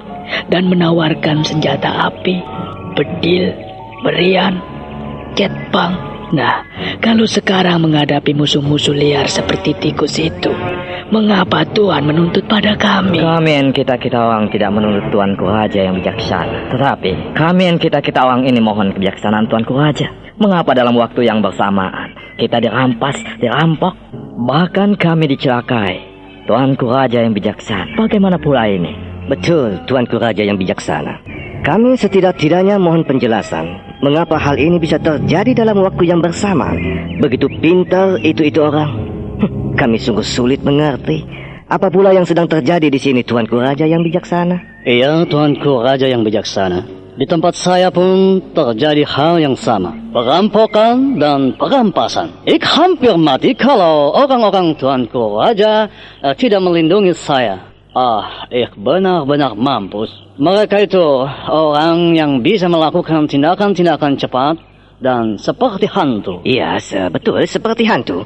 J: dan menawarkan senjata api, bedil, berian, ketpang. Nah, kalau sekarang menghadapi musuh-musuh liar seperti tikus itu, mengapa Tuan menuntut pada kami?
I: Kami dan kita orang tidak menuntut Tuanku Raja yang bijaksana. Tetapi kami dan kita orang ini mohon kebijaksanaan Tuanku Raja. Mengapa dalam waktu yang bersamaan kita dirampas, dirampok, bahkan kami dicelakai? Tuanku Raja yang bijaksana, bagaimana pula ini?
D: Betul, Tuanku Raja yang bijaksana. Kami setidak-tidaknya mohon penjelasan mengapa hal ini bisa terjadi dalam waktu yang bersamaan. Begitu pintar itu orang. Kami sungguh sulit mengerti. Apa pula yang sedang terjadi di sini, Tuanku Raja yang bijaksana?
K: Iya, Tuanku Raja yang bijaksana. Di tempat saya pun terjadi hal yang sama. Perampokan dan perampasan. Ik hampir mati kalau orang-orang Tuanku Raja tidak melindungi saya. Ik benar-benar mampus. Mereka itu orang yang bisa melakukan tindakan-tindakan cepat dan seperti hantu.
D: Iya, betul seperti hantu.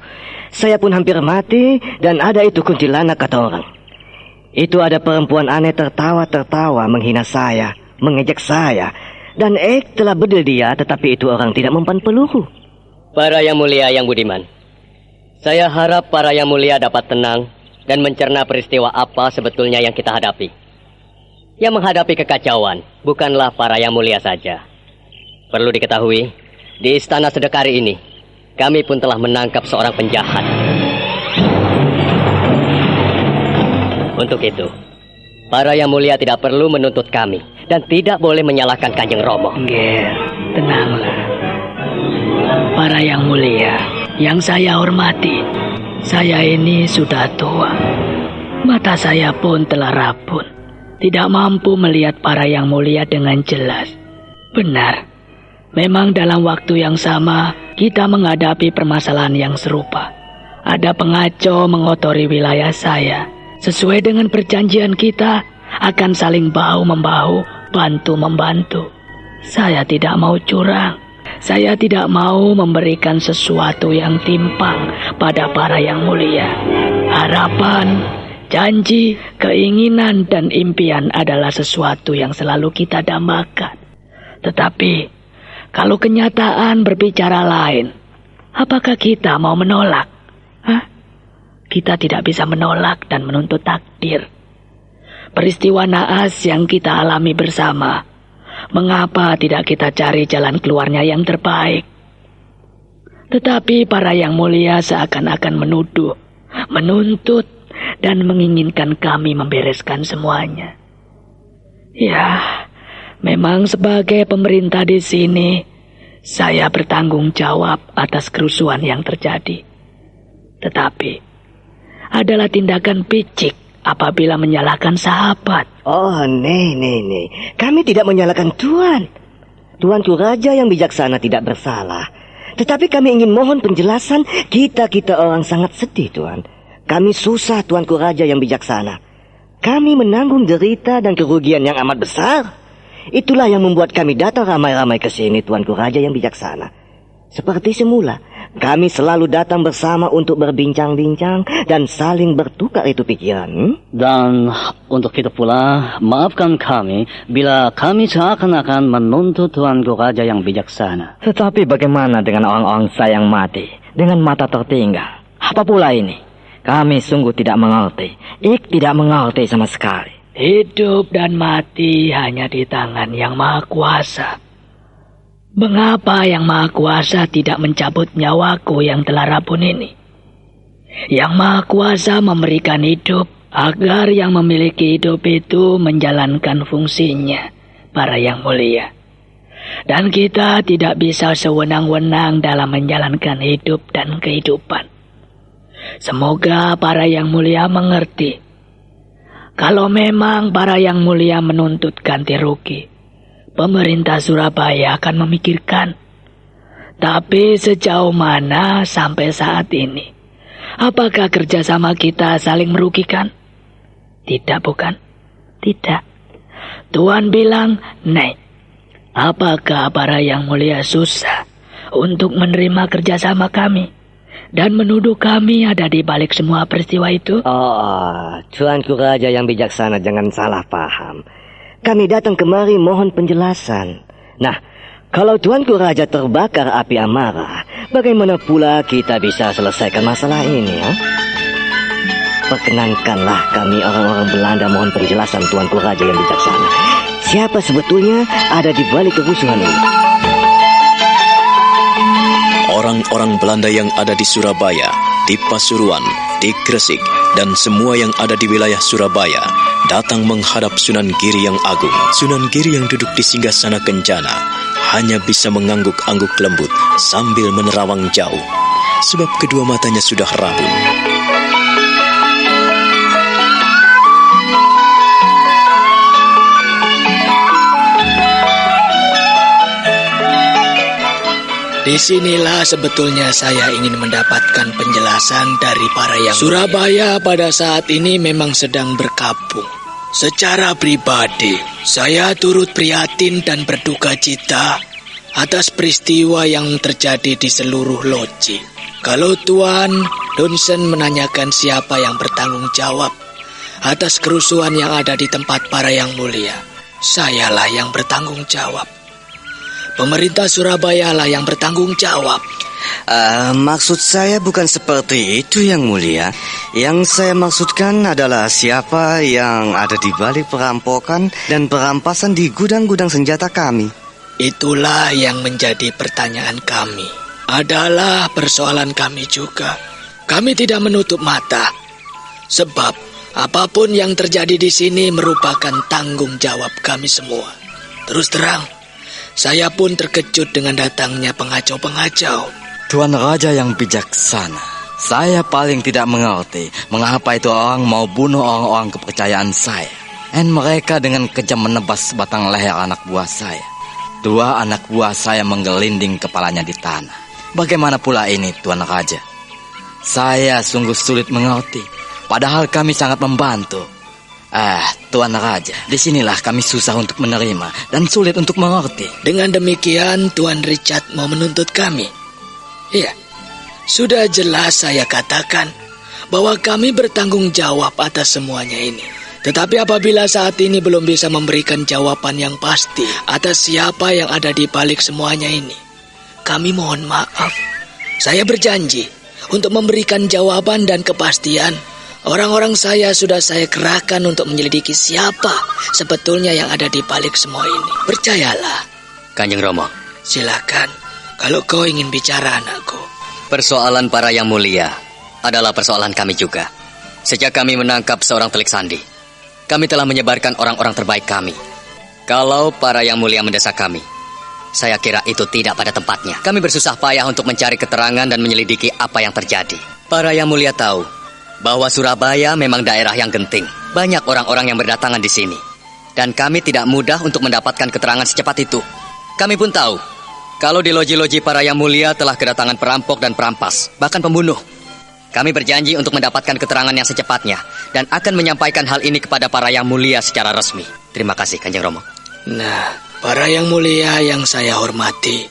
D: Saya pun hampir mati dan ada itu kuntilanak kata orang. Itu ada perempuan aneh tertawa-tertawa menghina saya, mengejek saya. Dan telah bedil dia, tetapi itu orang tidak mempan peluru.
L: Para yang mulia yang budiman, saya harap para yang mulia dapat tenang dan mencerna peristiwa apa sebetulnya yang kita hadapi. Yang menghadapi kekacauan bukanlah para yang mulia saja. Perlu diketahui, di Istana Sedekari ini, kami pun telah menangkap seorang penjahat. Untuk itu, para yang mulia tidak perlu menuntut kami dan tidak boleh menyalahkan Kanjeng Romo.
J: Ger, tenanglah. Para yang mulia, yang saya hormati, saya ini sudah tua. Mata saya pun telah rabun. Tidak mampu melihat para yang mulia dengan jelas. Benar, memang dalam waktu yang sama kita menghadapi permasalahan yang serupa. Ada pengacau mengotori wilayah saya. Sesuai dengan perjanjian kita, akan saling bahu-membahu, bantu-membantu. Saya tidak mau curang. Saya tidak mau memberikan sesuatu yang timpang pada para yang mulia. Harapan, janji, keinginan, dan impian adalah sesuatu yang selalu kita dambakan. Tetapi, kalau kenyataan berbicara lain, apakah kita mau menolak? Kita tidak bisa menolak dan menuntut takdir. Peristiwa naas yang kita alami bersama, mengapa tidak kita cari jalan keluarnya yang terbaik? Tetapi para yang mulia seakan-akan menuduh, menuntut, dan menginginkan kami membereskan semuanya. Ya, memang sebagai pemerintah di sini, saya bertanggung jawab atas kerusuhan yang terjadi. Tetapi, adalah tindakan picik apabila menyalahkan sahabat.
D: Oh, nih. Kami tidak menyalahkan Tuan. Tuanku Raja yang bijaksana tidak bersalah. Tetapi kami ingin mohon penjelasan. Kita orang sangat sedih, Tuan. Kami susah, Tuanku Raja yang bijaksana. Kami menanggung derita dan kerugian yang amat besar. Itulah yang membuat kami datang ramai-ramai ke sini, Tuanku Raja yang bijaksana. Seperti semula, kami selalu datang bersama untuk berbincang-bincang dan saling bertukar itu pikiran.
K: Dan untuk itu pula, maafkan kami bila kami seakan-akan menuntut Tuanku Raja yang bijaksana.
I: Tetapi bagaimana dengan orang-orang saya yang mati dengan mata tertinggal? Apa pula ini? Kami sungguh tidak mengerti. Tidak mengerti sama sekali.
J: Hidup dan mati hanya di tangan Yang Maha Kuasa. Mengapa Yang Maha Kuasa tidak mencabut nyawaku yang telah rabun ini? Yang Maha Kuasa memberikan hidup agar yang memiliki hidup itu menjalankan fungsinya, para yang mulia. Dan kita tidak bisa sewenang-wenang dalam menjalankan hidup dan kehidupan. Semoga para yang mulia mengerti. Kalau memang para yang mulia menuntut ganti rugi, pemerintah Surabaya akan memikirkan. Tapi sejauh mana sampai saat ini? Apakah kerjasama kita saling merugikan? Tidak, bukan? Tidak. Tuan bilang, "Nek, apakah para yang mulia susah untuk menerima kerjasama kami? Dan menuduh kami ada di balik semua peristiwa itu?"
D: Tuanku Raja yang bijaksana, jangan salah paham.
B: kami datang kemari mohon penjelasan. Nah, kalau Tuanku Raja terbakar api amarah, bagaimana pula kita bisa selesaikan masalah ini, ya? Perkenankanlah kami orang-orang Belanda mohon penjelasan Tuanku Raja yang bijaksana. Siapa sebetulnya ada di balik kerusuhan ini?
M: Orang-orang Belanda yang ada di Surabaya, di Pasuruan, di Gresik, dan semua yang ada di wilayah Surabaya datang menghadap Sunan Giri yang agung. Sunan Giri yang duduk di singgasana kencana hanya bisa mengangguk-angguk lembut sambil menerawang jauh, sebab kedua matanya sudah rabun.
J: Disinilah sebetulnya saya ingin mendapatkan penjelasan dari para yang Surabaya pada saat ini memang sedang berkabung. Secara pribadi, saya turut prihatin dan berduka cita atas peristiwa yang terjadi di seluruh loji. Kalau Tuan Dunsen menanyakan siapa yang bertanggung jawab atas kerusuhan yang ada di tempat para yang mulia, sayalah yang bertanggung jawab. Pemerintah Surabaya lah yang bertanggung jawab.
B: Maksud saya bukan seperti itu, Yang Mulia. Yang saya maksudkan adalah siapa yang ada di balik perampokan dan perampasan di gudang-gudang senjata kami.
J: Itulah yang menjadi pertanyaan kami. Adalah persoalan kami juga. Kami tidak menutup mata. Sebab apapun yang terjadi di sini merupakan tanggung jawab kami semua. Terus terang, saya pun terkejut dengan datangnya pengacau-pengacau.
I: Tuan Raja yang bijaksana, saya paling tidak mengerti mengapa itu orang mau bunuh orang-orang kepercayaan saya. Dan mereka dengan kejam menebas batang leher anak buah saya. 2 anak buah saya menggelinding kepalanya di tanah. Bagaimana pula ini, Tuan Raja? Saya sungguh sulit mengerti, padahal kami sangat membantu. Tuan Raja, disinilah kami susah untuk menerima dan sulit untuk mengerti.
J: Dengan demikian, Tuan Richard mau menuntut kami. Iya, sudah jelas saya katakan bahwa kami bertanggung jawab atas semuanya ini. Tetapi apabila saat ini belum bisa memberikan jawaban yang pasti atas siapa yang ada di balik semuanya ini, kami mohon maaf. Saya berjanji untuk memberikan jawaban dan kepastian. Orang-orang saya sudah saya kerahkan untuk menyelidiki siapa sebetulnya yang ada di balik semua ini. Percayalah.
L: Kanjeng Romo.
J: Silakan, kalau kau ingin bicara, anakku.
L: Persoalan para yang mulia adalah persoalan kami juga. Sejak kami menangkap seorang telik sandi, kami telah menyebarkan orang-orang terbaik kami. Kalau para yang mulia mendesak kami, saya kira itu tidak pada tempatnya. Kami bersusah payah untuk mencari keterangan dan menyelidiki apa yang terjadi. Para yang mulia tahu bahwa Surabaya memang daerah yang genting. Banyak orang-orang yang berdatangan di sini. Dan kami tidak mudah untuk mendapatkan keterangan secepat itu. Kami pun tahu, kalau di loji-loji para yang mulia telah kedatangan perampok dan perampas, bahkan pembunuh. Kami berjanji untuk mendapatkan keterangan yang secepatnya dan akan menyampaikan hal ini kepada para yang mulia secara resmi. Terima kasih, Kanjeng Romo.
J: Nah, para yang mulia yang saya hormati,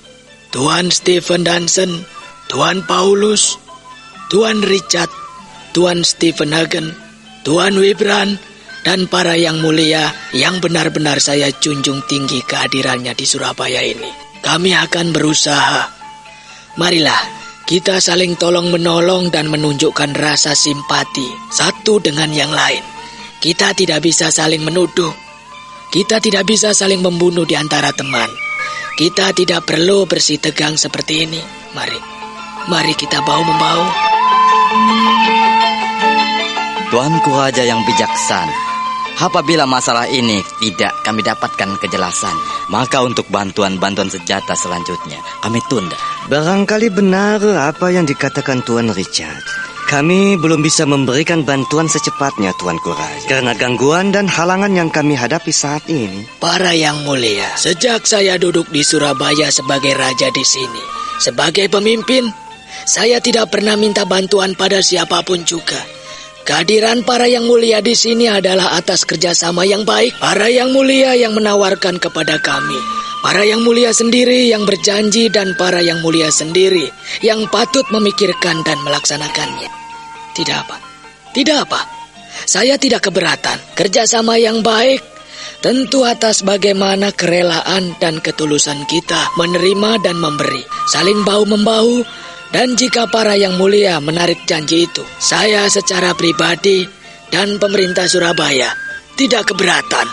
J: Tuan Stephen Dunsen, Tuan Paulus, Tuan Richard, Tuan Stephen Hagen, Tuan Wibran, dan para yang mulia yang benar-benar saya junjung tinggi kehadirannya di Surabaya ini. Kami akan berusaha. Marilah kita saling tolong-menolong dan menunjukkan rasa simpati satu dengan yang lain. Kita tidak bisa saling menuduh. Kita tidak bisa saling membunuh di antara teman. Kita tidak perlu bersih tegang seperti ini. Mari kita bahu-membahu.
I: Tuanku Raja yang bijaksana, apabila masalah ini tidak kami dapatkan kejelasan, maka untuk bantuan-bantuan senjata selanjutnya kami tunda.
B: Barangkali benar apa yang dikatakan Tuan Richard. Kami belum bisa memberikan bantuan secepatnya, Tuanku Raja, karena gangguan dan halangan yang kami hadapi saat ini.
J: Para yang mulia, sejak saya duduk di Surabaya sebagai raja di sini, sebagai pemimpin, saya tidak pernah minta bantuan pada siapapun juga. Kehadiran para yang mulia di sini adalah atas kerjasama yang baik. Para yang mulia yang menawarkan kepada kami. Para yang mulia sendiri yang berjanji dan para yang mulia sendiri yang patut memikirkan dan melaksanakannya. Tidak apa. Saya tidak keberatan. Kerjasama yang baik. tentu atas bagaimana kerelaan dan ketulusan kita menerima dan memberi, saling bahu-membahu. Dan jika para yang mulia menarik janji itu, saya secara pribadi dan pemerintah Surabaya tidak keberatan.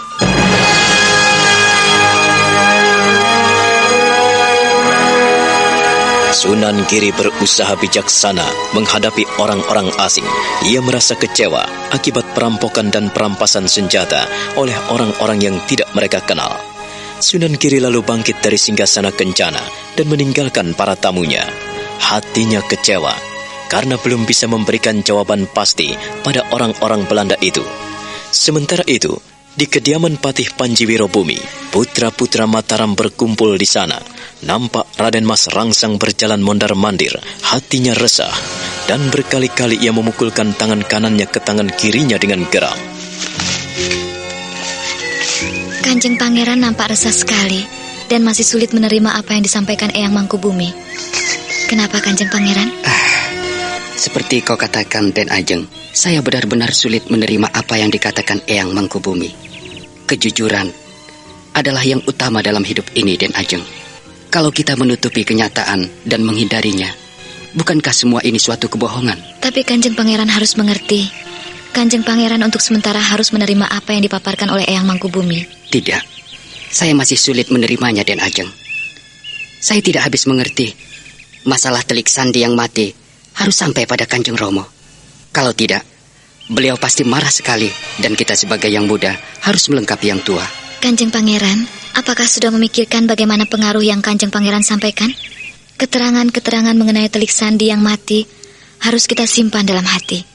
M: Sunan Giri berusaha bijaksana menghadapi orang-orang asing. Ia merasa kecewa akibat perampokan dan perampasan senjata oleh orang-orang yang tidak mereka kenal. Sunan Giri lalu bangkit dari singgasana kencana dan meninggalkan para tamunya. Hatinya kecewa karena belum bisa memberikan jawaban pasti pada orang-orang Belanda itu. Sementara itu, di kediaman Patih Panjiwiro Bumi, putra-putra Mataram berkumpul di sana. Nampak Raden Mas Rangsang berjalan mondar-mandir, hatinya resah, dan berkali-kali ia memukulkan tangan kanannya ke tangan kirinya dengan geram.
N: Kanjeng Pangeran nampak resah sekali dan masih sulit menerima apa yang disampaikan Eyang Mangkubumi. Kenapa Kanjeng Pangeran?
F: Seperti kau katakan, Den Ajeng, saya benar-benar sulit menerima apa yang dikatakan Eyang Mangkubumi. Kejujuran adalah yang utama dalam hidup ini, Den Ajeng. Kalau kita menutupi kenyataan dan menghindarinya, bukankah semua ini suatu kebohongan?
N: Tapi Kanjeng Pangeran harus mengerti. Kanjeng Pangeran untuk sementara harus menerima apa yang dipaparkan oleh Eyang Mangkubumi.
F: Tidak, saya masih sulit menerimanya, Den Ajeng. Saya tidak habis mengerti. Masalah Telik Sandi yang mati harus sampai pada Kanjeng Romo. Kalau tidak, beliau pasti marah sekali dan kita sebagai yang muda harus melengkapi yang tua.
N: Kanjeng Pangeran, apakah sudah memikirkan bagaimana pengaruh yang Kanjeng Pangeran sampaikan? Keterangan-keterangan mengenai Telik Sandi yang mati harus kita simpan dalam hati.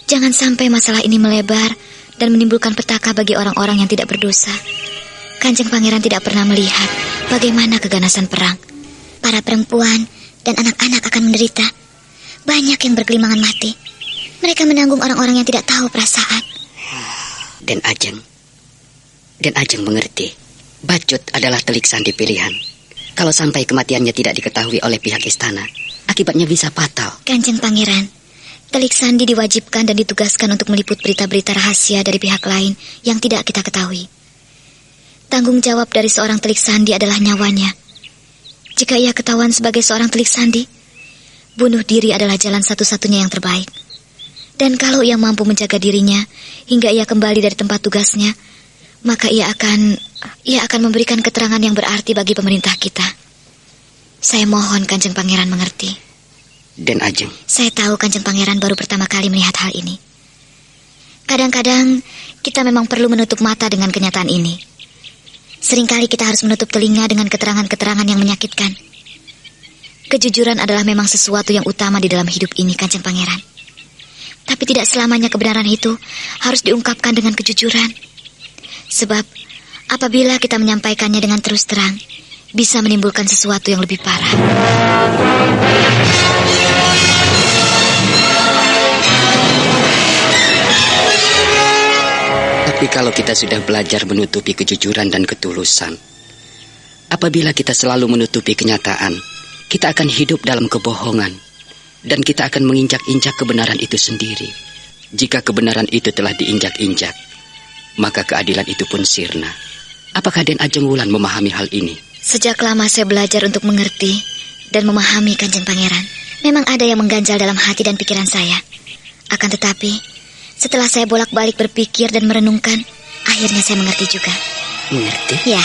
N: Jangan sampai masalah ini melebar dan menimbulkan petaka bagi orang-orang yang tidak berdosa. Kanjeng Pangeran tidak pernah melihat bagaimana keganasan perang.
C: Para perempuan dan anak-anak akan menderita. Banyak yang bergelimangan mati. Mereka menanggung orang-orang yang tidak tahu perasaan.
F: Den Ajeng mengerti. Bacut adalah Telik Sandi pilihan. Kalau sampai kematiannya tidak diketahui oleh pihak istana, akibatnya bisa fatal.
C: Kanjeng Pangeran, Telik Sandi diwajibkan dan ditugaskan untuk meliput berita-berita rahasia dari pihak lain yang tidak kita ketahui. Tanggung jawab dari seorang Telik Sandi adalah nyawanya. Jika ia ketahuan sebagai seorang Telik Sandi, bunuh diri adalah jalan satu-satunya yang terbaik. Dan kalau ia mampu menjaga dirinya hingga ia kembali dari tempat tugasnya, maka ia akan memberikan keterangan yang berarti bagi pemerintah kita. Saya mohon Kanjeng Pangeran mengerti.
F: Den Ajeng,
C: saya tahu Kanjeng Pangeran baru pertama kali melihat hal ini. Kadang-kadang kita memang perlu menutup mata dengan kenyataan ini. Seringkali kita harus menutup telinga dengan keterangan-keterangan yang menyakitkan. Kejujuran adalah memang sesuatu yang utama di dalam hidup ini, Kanjeng Pangeran. Tapi tidak selamanya kebenaran itu harus diungkapkan dengan kejujuran. Sebab apabila kita menyampaikannya dengan terus terang, bisa menimbulkan sesuatu yang lebih parah.
F: Tapi kalau kita sudah belajar menutupi kejujuran dan ketulusan, apabila kita selalu menutupi kenyataan, kita akan hidup dalam kebohongan, dan kita akan menginjak-injak kebenaran itu sendiri. Jika kebenaran itu telah diinjak-injak, maka keadilan itu pun sirna. Apakah Den Ajeng Wulan memahami hal ini?
C: Sejak lama saya belajar untuk mengerti dan memahami Kanjeng Pangeran. Memang ada yang mengganjal dalam hati dan pikiran saya. Akan tetapi, setelah saya bolak-balik berpikir dan merenungkan, akhirnya saya mengerti juga.
F: Mengerti?
C: Ya,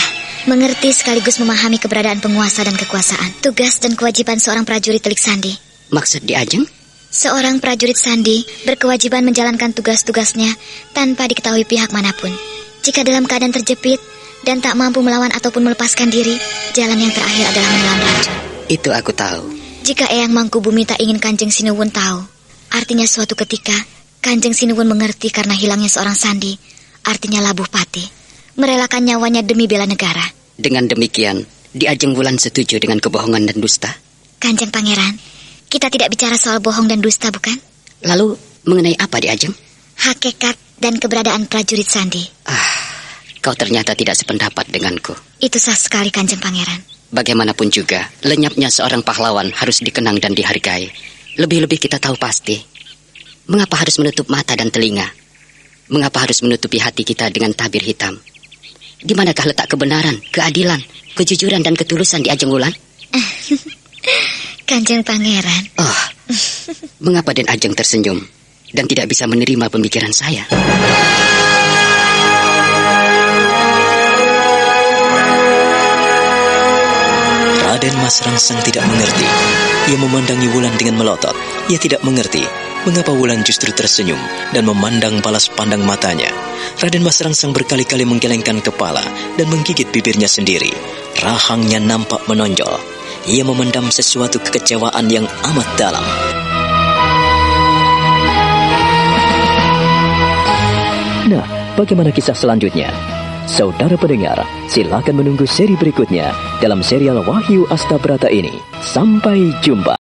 C: mengerti sekaligus memahami keberadaan penguasa dan kekuasaan, tugas dan kewajiban seorang prajurit Telik Sandi.
F: Maksud Di Ajeng?
C: Seorang prajurit Sandi berkewajiban menjalankan tugas-tugasnya tanpa diketahui pihak manapun. Jika dalam keadaan terjepit dan tak mampu melawan ataupun melepaskan diri, jalan yang terakhir adalah menelan racun.
F: Itu aku tahu.
C: Jika Eyang Mangkubumi tak ingin Kanjeng Sinuwun tahu, artinya suatu ketika Kanjeng Sinuwun mengerti karena hilangnya seorang Sandi, artinya labuh pati, merelakan nyawanya demi bela negara.
F: Dengan demikian, Di Ajeng Wulan setuju dengan kebohongan dan dusta?
C: Kanjeng Pangeran, kita tidak bicara soal bohong dan dusta, bukan?
F: Lalu, mengenai apa Di Ajeng?
C: Hakikat dan keberadaan prajurit Sandi.
F: Kau ternyata tidak sependapat denganku.
C: Itu sah sekali, Kanjeng Pangeran.
F: Bagaimanapun juga, lenyapnya seorang pahlawan harus dikenang dan dihargai. Lebih-lebih kita tahu pasti. Mengapa harus menutup mata dan telinga? Mengapa harus menutupi hati kita dengan tabir hitam?
O: Di manakah letak kebenaran, keadilan, kejujuran dan ketulusan di Ajeng Wulan?
N: Kanjeng Pangeran.
O: Oh, mengapa Den Ajeng tersenyum dan tidak bisa menerima pemikiran saya?
M: Raden Mas Rangsang tidak mengerti. Ia memandangi Wulan dengan melotot. Ia tidak mengerti mengapa Wulan justru tersenyum dan memandang balas pandang matanya. Raden Mas Rangsang berkali-kali menggelengkan kepala dan menggigit bibirnya sendiri. Rahangnya nampak menonjol. Ia memendam sesuatu kekecewaan yang amat dalam.
A: Nah, bagaimana kisah selanjutnya? Saudara pendengar, silakan menunggu seri berikutnya dalam serial Wahyu Astabrata ini. Sampai jumpa.